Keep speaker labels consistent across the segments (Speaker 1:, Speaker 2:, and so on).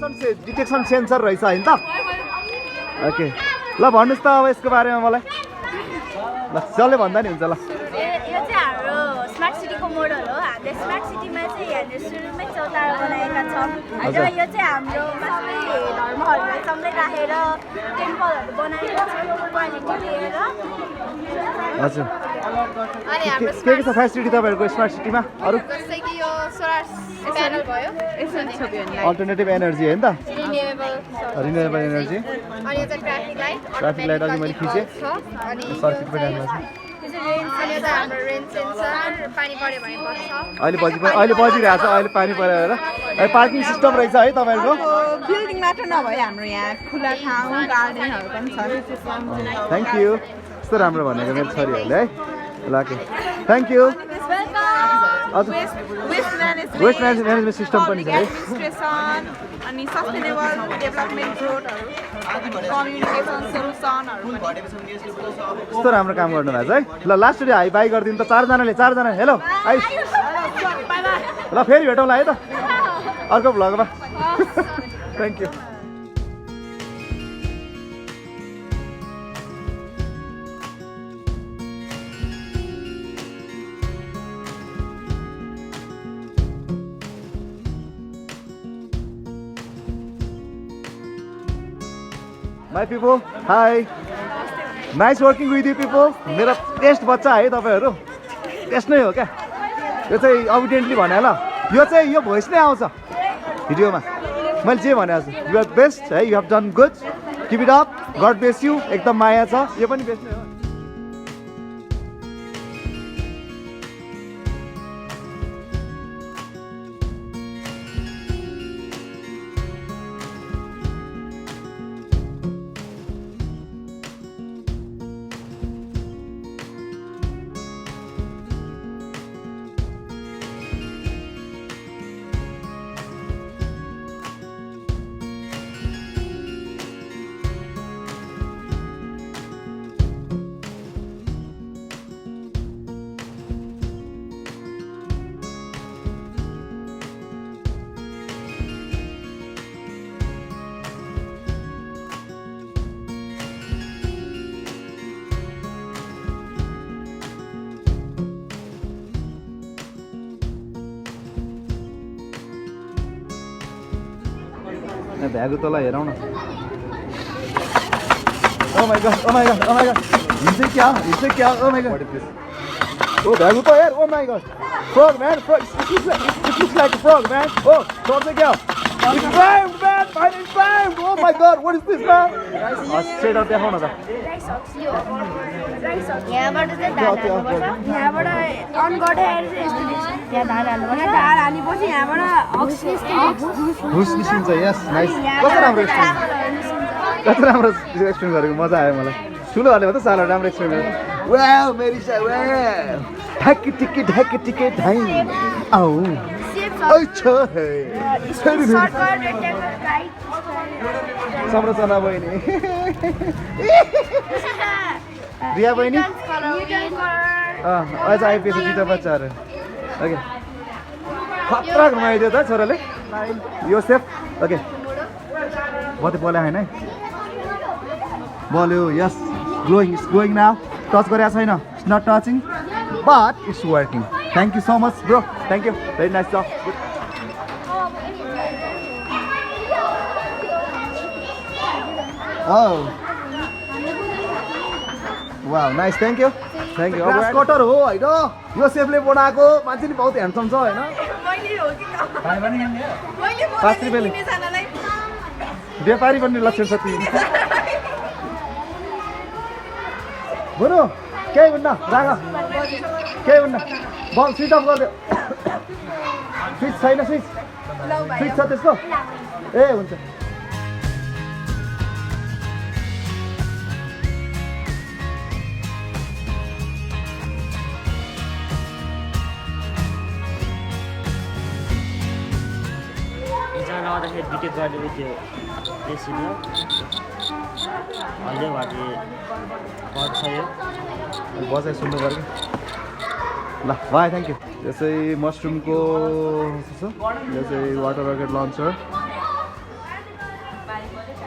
Speaker 1: Detection sensor रहेछ हैन त ओके ल भन्नुस् त अब यसको बारेमा मलाई ल जसले भन्दा नि हुन्छ ल
Speaker 2: यो चाहिँ हाम्रो स्मार्ट सिटीको मोडल हो हामीले स्मार्ट सिटीमा चाहिँ यहाँनिर सुरुमै चौतारा बनाएका छौँ र यो चाहिँ हाम्रो सबै धर्महरूलाई सँगै राखेर टेम्पलहरू बनाएका छौँ क्वालिटी लिएर
Speaker 1: हजुर
Speaker 3: अनि हाम्रो
Speaker 1: के छ फेसिलिटी तपाईँहरूको स्मार्ट सिटीमा अरू
Speaker 3: जस्तै कि यो सोलर प्यानल भयो
Speaker 1: अल्टरनेटिभ एनर्जी हैन त रिन्युएबल एनर्जी
Speaker 3: अनि यो चाहिँ
Speaker 1: ट्राफिक लाइट अघि मैले खिचेँ
Speaker 3: अनि
Speaker 1: सर्किट पनि राम्रो छ
Speaker 3: अनि यो चाहिँ हाम्रो रेन सेन्सर पानी पर्यो भने बस्छ
Speaker 1: अहिले बजिरहेको छ अहिले पानी परेर हेर अहिले पार्किङ सिस्टम रहेछ है तपाईँहरूको
Speaker 4: बिल्डिङ मात्र नभए हाम्रो यहाँ खुला ठाउँ गार्डनहरू पनि छ
Speaker 1: थ्याङ्क यू यस्तो राम्रो भनेको मेरो छोरीहरूले है ल ओके थ्याङ्क यू हजुर वेस्ट म्यानेजमेन्ट सिस्टम पनि छ है
Speaker 4: एडमिनिस्ट्रेसन अनि सस्टेनेबल डेभलपमेन्ट रोडहरू कम्युनिकेसन सोल्युसनहरू
Speaker 1: यस्तो राम्रो काम गर्नुभएको छ है ल लास्टरी हाई बाई गरिदिनु त चारजना हेलो आइस ल फेरि भेटौँला है त अर्को भ्लगमा thank you My people, hi. Nice working with you people. मेरो टेस्ट बच्चा है तपाईहरु टेस्ट नै हो क्या यो चाहिँ अभिडेन्टली भने ल यो चाहिँ यो भोइस नै आउँछ भिडियोमा मैले जे भने छु यु आर बेस्ट है you have done good keep it up God bless you एकदम माया छ यो पनि बेस्ट नै हो भ्यागु तलाई हेरौँ न ओ माय गॉड हिजो क्या ओ माय गॉड ओ भ्यागु त यार oh my God frog man frog it looks like a frog man oh frog चाहिँ क्या it's primed man finally primed oh my god what is this man straight out देखाउन त
Speaker 2: यहाँबाट चाहिँ धार हाल्नुपर्छ यहाँबाट अन गर्दाखेरि चाहिँ यस्तो देख्छ यहाँ धार हाल्नुपर्छ धार हालेपछि यहाँबाट
Speaker 1: हुस निस्किन्छ यस नाइस कस्तो राम्रो एक्सप्लेन गरेको मजा आयो मलाई ठुलोहरूले मात्रै साला राम्रो एक्सप्लेन गरेको वाउ मेरिसा वाउ ढाकी टिके ढाई आउ अच्छा है संरचना बहिनी रिया बहिनी अझ आइपुगेछ दुईटा बच्चाहरू ओके खतरा घुमाइदियो त छोराले यो सेफ ओके बत्ती बोले होइन बोल्यो yes glowing it's glowing now touch गरेको छैन it's not touching but it's working thank you so much bro thank you very nice job wow nice thank you grass cutter हो होइन यो सेफले बनाएको मान्छे नि बहुत ह्यान्डसम छ होइन 5 रुपियाँले व्यापारी बन्ने लक्षण छ तिमी बुनु केही हुन्न राख केही हुन्न बल स्विच अफ गरिदियो स्विच छैन स्विच छ त्यसको ए हुन्छ
Speaker 5: आउँदाखेरि डिटेक्ट गर्ने त्यो रेसिपी हल्दै भाटी पट छ यो
Speaker 1: बजाइ सुन्नु पर्यो ल बाई थ्याङ्क यू यो चाहिँ मसरुमको छ यो चाहिँ वाटर रकेट लन्चर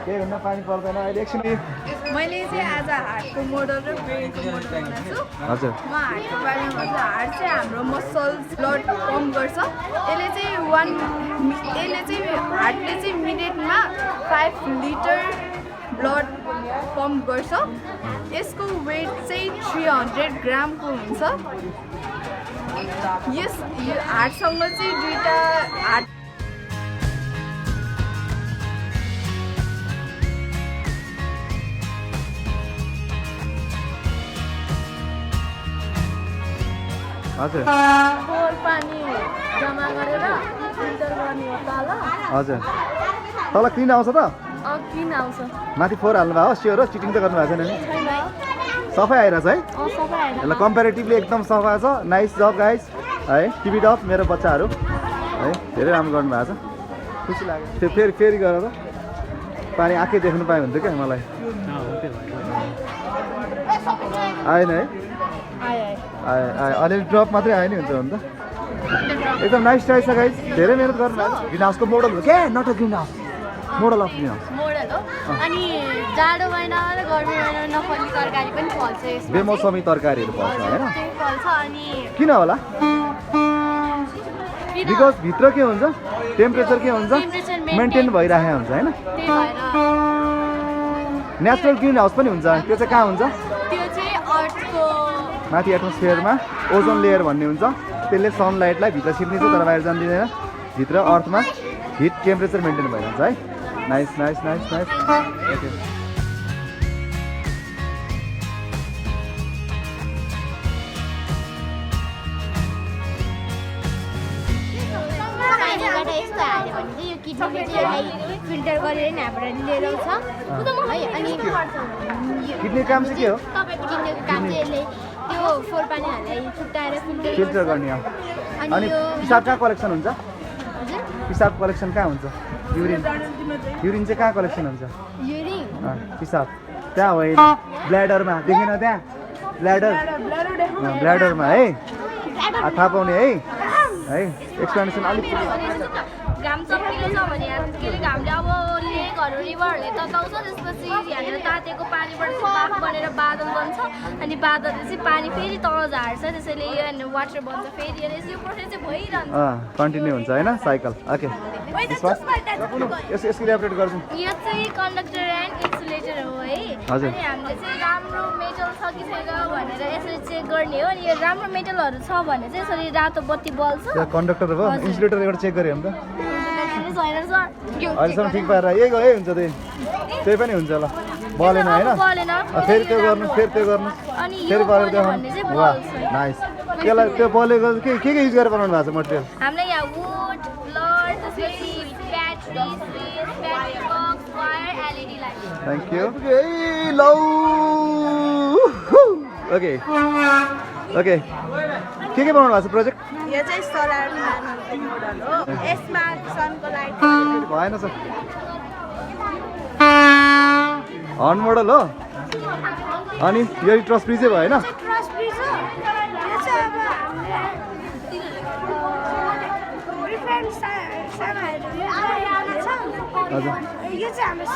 Speaker 1: केही हुन्न पानी पर्दैन अहिले एकछिन
Speaker 4: मैले चाहिँ आज हार्टको मोडल र ब्रेनको मोडल बनाएको छु
Speaker 1: हजुर
Speaker 4: म हार्टको बारेमा भन्छु हार्ट चाहिँ हाम्रो मसल्स ब्लड पम्प गर्छ यसले चाहिँ हार्टले चाहिँ मिनेटमा 5 लिटर ब्लड पम्प गर्छ यसको वेट चाहिँ 300 ग्रामको हुन्छ यस हार्टसँग चाहिँ दुईटा हार्ट
Speaker 1: हजुर
Speaker 2: फोहोर पानी जम्मा गरेर फिल्टर गर्ने हो तल
Speaker 1: हजुर तल क्लिन आउँछ त
Speaker 2: किन आउँछ
Speaker 1: माथि फोहोर हाल्नु भएको चियर हो चिटिङ त गर्नु भएको छैन नि सफै आइरहेछ है
Speaker 2: सबै होइन
Speaker 1: यसलाई कम्पेरिटिभली एकदम सफा छ नाइस जब गाइस है टिभी अफ मेरो बच्चाहरू है धेरै राम्रो गर्नुभएको छ खुसी लाग्यो त्यो फेरि गरेर पानी आँखै देख्नु पायो हुन्थ्यो क्या मलाई आएन है आयो अलिअलि ड्रप मात्रै आयो नि हुन्छ भने त एकदम नाइस ट्राई छ गाइस धेरै मेहनत गर्नुभएको छ ग्रिन हाउसको मोडल हो क्या not a greenhouse model of greenhouse
Speaker 2: model हो अनि जाडो महिना र गर्मी महिना नफल्ने तरकारी पनि फल्छ यसमा
Speaker 1: बेमौसमी तरकारीहरू पर्छ होइन
Speaker 2: त्यही फल्छ अनि
Speaker 1: किन होला बिकज भित्र के हुन्छ टेम्परेचर के हुन्छ मेन्टेन भइरहेको हुन्छ होइन
Speaker 2: त्यही भएर
Speaker 1: नेचुरल ग्रिन हाउस पनि हुन्छ त्यो चाहिँ कहाँ हुन्छ
Speaker 2: त्यो चाहिँ अर्थको
Speaker 1: माथि एटमोस्फियरमा ओजोन लेयर भन्ने हुन्छ त्यसले सनलाइटलाई भित्र छिर्ने चाहिँ तर बाहिर जान दिँदैन भित्र अर्थमा हिट टेम्परेचर मेन्टेन भइरहन्छ है nice nice nice nice okay
Speaker 2: पानीबाट यस्तो हाल्यो भने चाहिँ यो किडनीले चाहिँ यसलाई फिल्टर गरेर नि हामीबाट लिएर आउँछ है अनि
Speaker 1: किडनी काम चाहिँ के हो
Speaker 2: तपाईँको किडनीको काम चाहिँ यसले त्यो फोहोर पानीहरूलाई छुट्याएर
Speaker 1: फिल्टर गर्ने हो अनि पिसाब कहाँ कलेक्सन हुन्छ पिसाब कलेक्सन कहाँ हुन्छ युरिन चाहिँ कहाँ कलेक्सन हुन्छ
Speaker 2: युरिन
Speaker 1: पिसाब त्यहाँ होइन ब्ल्याडरमा देखेन त्यहाँ ब्ल्याडरमा है थाहा पाउने है एक्सप्लेनेसन अलिक
Speaker 2: घाम चम्किलो छ भने केले घामले अब लेकहरू रिभरहरूले तताउँछ त्यसपछि यहाँनिर तातेको पानीबाट चाहिँ बाफ बनेर बादल बन्छ अनि बादलले चाहिँ पानी फेरि तल झार्छ त्यसैले यो वाटर बन्छ फेरि अनि यो प्रोसेस चाहिँ भइरहन्छ
Speaker 1: कन्टिन्यू हुन्छ होइन साइकल ओके यसको इलाबोरेट गर्छौँ
Speaker 2: यो चाहिँ कन्डक्टर एन्ड इन्सुलेटर हो है
Speaker 1: हजुर।
Speaker 2: अनि हामीले चाहिँ राम्रो मेटल छ कि छैन भनेर यसरी चेक गर्ने हो अनि यो राम्रो मेटलहरू छ भने चाहिँ यसरी रातो बत्ती बल्छ
Speaker 1: कन्डक्टर भयो
Speaker 2: हजुर।
Speaker 1: इन्सुलेटर एउटा चेक गऱ्यो भने त
Speaker 2: छैन सर
Speaker 1: अहिलेसम्म ठिक पाएर यही हुन्छ त्यही पनि हुन्छ ल बलेन होइन फेरि त्यो गर्नु
Speaker 2: अनि यो
Speaker 1: फेरि बलेर
Speaker 2: भन्ने चाहिँ
Speaker 1: देखाउनु वा
Speaker 2: बल्छ
Speaker 1: नाइस त्यसलाई त्यो बलेको के युज गरेर बनाउनु भएको छ मटेरियल
Speaker 2: हामीलाई यहाँ वुड ब्लड त्यसपछि battery switch battery box wire LED light
Speaker 1: thank you लौ ओके ओके के बनाउनु भएको छ प्रोजेक्ट
Speaker 4: यो चाहिँ सोलर प्यानलको मोडल हो यसमा सनको लाइट
Speaker 1: भएन सर हर्न मोडल हो अनि यो ट्रस फ्रिजै भयो होइन
Speaker 2: ट्रस्ट फ्रिज हो यो चाहिँ अब हामीले डिफ्रेन्ट सामानहरू
Speaker 1: हजुर
Speaker 2: यो चाहिँ हाम्रो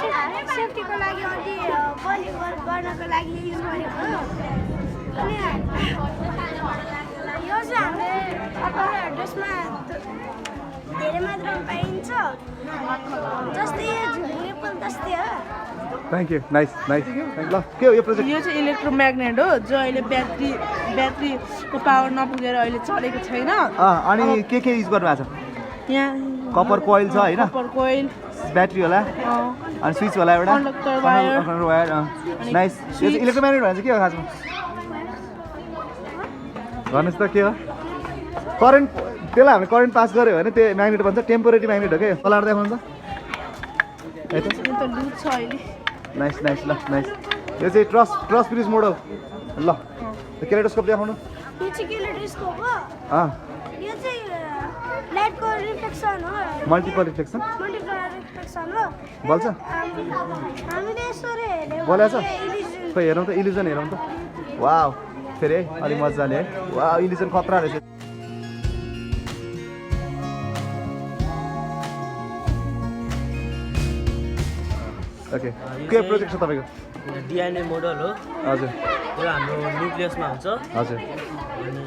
Speaker 2: सेफ्टीको लागि अनि बलि गर्नको लागि युज गरेको हो अनि यो चाहिँ हामीले त्यसमा धेरै मात्रामा पाइन्छ जस्तै यो झुल्ने पुल जस्तै हो
Speaker 1: थ्याङ्क यू नाइस नाइस ल के हो यो प्रोजेक्ट
Speaker 6: यो चाहिँ इलेक्ट्रोम्याग्नेट हो जो अहिले ब्याट्रीको पावर नपुगेर अहिले चलेको छैन
Speaker 1: अनि के युज गर्नु भएको छ
Speaker 6: यहाँ
Speaker 1: कपर कोइल छ होइन
Speaker 6: कपर कोइल
Speaker 1: ब्याट्री होला अनि स्विच होला एउटा
Speaker 6: कन्डक्टर वायर
Speaker 1: नाइस यो चाहिँ इलेक्ट्रोम्याग्नेट भनेको चाहिँ के हो खासमा भन्नुहोस् त के हो करेन्ट त्यसलाई हामीले करेन्ट पास गऱ्यो भने त्यो म्याग्नेट भन्छ टेम्पोरेरी म्याग्नेट हो क्या चलाएर देखाउनु त
Speaker 6: यो त लुज छ अहिले
Speaker 1: नाइस नाइस ल नाइस यो चाहिँ ट्रस फ्रिज मोडल ल क्यालेडोस्कोप देखाउनु
Speaker 2: यो चाहिँ क्यालेडोस्कोप हो यो चाहिँ लाइटको रिफ्लेक्सन हो
Speaker 1: मल्टिपल रिफ्लेक्सन
Speaker 2: हो
Speaker 1: बल्छ
Speaker 2: हामीले यसरी हेर्यो
Speaker 1: बोलेछ खोइ हेरौँ त इल्युजन हेरौँ त वाउ फेरि है अलिक मजाले है वा इल्युजन खतरा रहेछ ओके के प्रोजेक्ट छ तपाईँको
Speaker 5: डिएनए मोडल हो
Speaker 1: हजुर
Speaker 5: यो हाम्रो न्युक्लियसमा हुन्छ
Speaker 1: हजुर
Speaker 5: अनि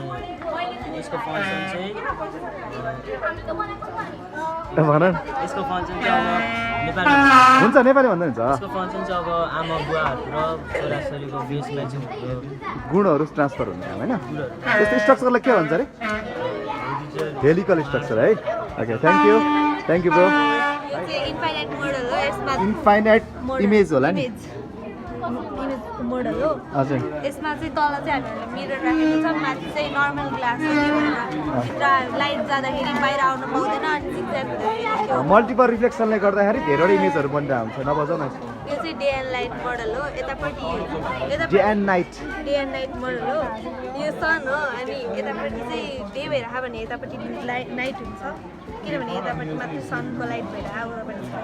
Speaker 5: यसको फङ्सन चाहिँ
Speaker 1: भन
Speaker 5: यसको फङ्सन चाहिँ अब नेपालमा
Speaker 1: हुन्छ नेपाली भन्दा हुन्छ
Speaker 5: यसको फङ्सन चाहिँ अब आमा बुवाहरू र छोराछोरीको बेस म्याचिङ
Speaker 1: गुणहरू ट्रान्सफर हुन्छ होइन त्यस्तो स्ट्रक्चरलाई के भन्छ अरे हेलिकल स्ट्रक्चर है okay thank you bro
Speaker 2: infinite model हो यसमा
Speaker 1: इन्फाइनाइट इमेज होला नि
Speaker 2: इमेज मोडल हो
Speaker 1: हजुर
Speaker 2: यसमा चाहिँ तल चाहिँ हामीले मिरर राखेको छ माथि चाहिँ नर्मल ग्लास हो भित्र लाइट जाँदाखेरि बाहिर आउनु पाउँदैन अनि जिग्ज्याग हुँदैन
Speaker 1: मल्टिपल रिफ्लेक्सनले गर्दाखेरि धेरैवटा इमेजहरू बनिरहेको हुन्छ नबजाउ न
Speaker 2: यो चाहिँ डे एन्ड लाइट मोडल हो यतापट्टि
Speaker 1: डे एन्ड नाइट
Speaker 2: मोडल हो यो सन हो अनि यतापट्टि चाहिँ डे भइरहेको भने यतापट्टि नाइट हुन्छ किनभने यतापट्टि मात्र सनको लाइट भइरहेको उतापट्टि छैन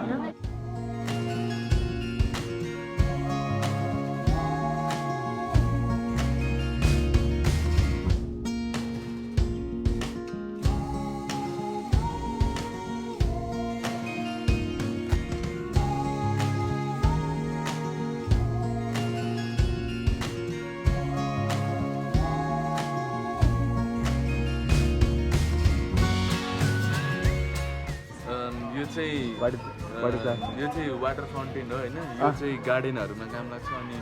Speaker 7: यो चाहिँ वाटर फाउन्टेन हो होइन यो चाहिँ गार्डनहरूमा काम लाग्छ अनि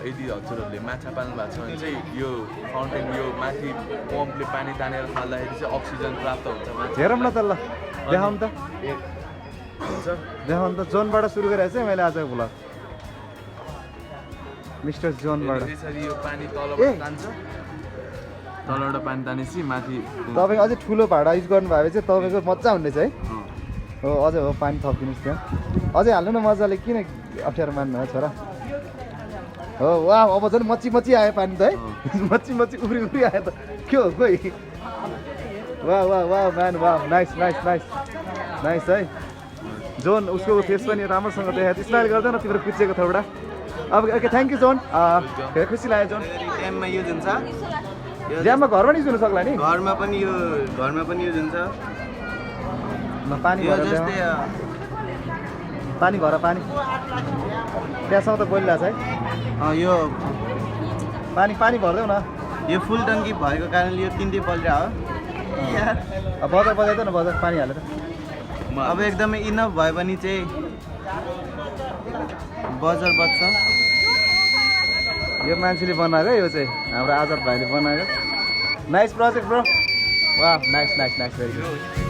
Speaker 7: यदि हजुरहरूले माछा पाल्नु भएको छ भने चाहिँ यो फाउन्टेन यो माथि पम्पले पानी तानेर फाल्दाखेरि चाहिँ अक्सिजन प्राप्त हुन्छ
Speaker 1: हेरौँ न त ल देखाउँ त
Speaker 7: हुन्छ
Speaker 1: देखाउँ त जोनबाट सुरु गरेर चाहिँ मैले आजको भ्लग मिस्टर जोनबाट
Speaker 7: यसरी यो पानी तलबाट तान्छ तलबाट पानी तानेपछि माथि
Speaker 1: तपाईँ अझै ठुलो भाडा युज गर्नुभयो भने चाहिँ तपाईँको मजा हुनेछ है हो अझै हो पानी थपिदिनुहोस् त्यहाँ अझै हाल्नु न मजाले किन अप्ठ्यारो मान्नु है छोरा हो वा अब झन् मच्ची आयो पानी त है मच्ची उफ्री आयो त के हो खोइ वा म्यान वा नाइस है जोन उसको फेस पनि राम्रोसँग देखाएको स्माइल गर्दैन तिम्रो कुचेको थोडा अब ओके थ्याङ्क यू जोन धेरै खुसी लाग्यो जोन
Speaker 8: टाइममा युज हुन्छ
Speaker 1: ड्याममा घरमा नि युज हुन सक्ला नि
Speaker 8: घरमा पनि युज हुन्छ
Speaker 1: पानी भर पानी त्यहाँसम्म त बोलिरहेको छ है
Speaker 8: यो
Speaker 1: पानी भरिदेऊ न
Speaker 8: यो फुल टङ्की भएको कारणले यो तिनटै पल्टिया हो
Speaker 1: बजार बजाइद न बजार पानी हालेर
Speaker 8: अब एकदमै इनफ भयो भने चाहिँ बजार बज्छ
Speaker 1: यो मान्छेले बनाएको यो चाहिँ हाम्रो आजाद भाइले बनाएको नाइस प्रोजेक्ट ब्रो वा नाइस भेरी गुड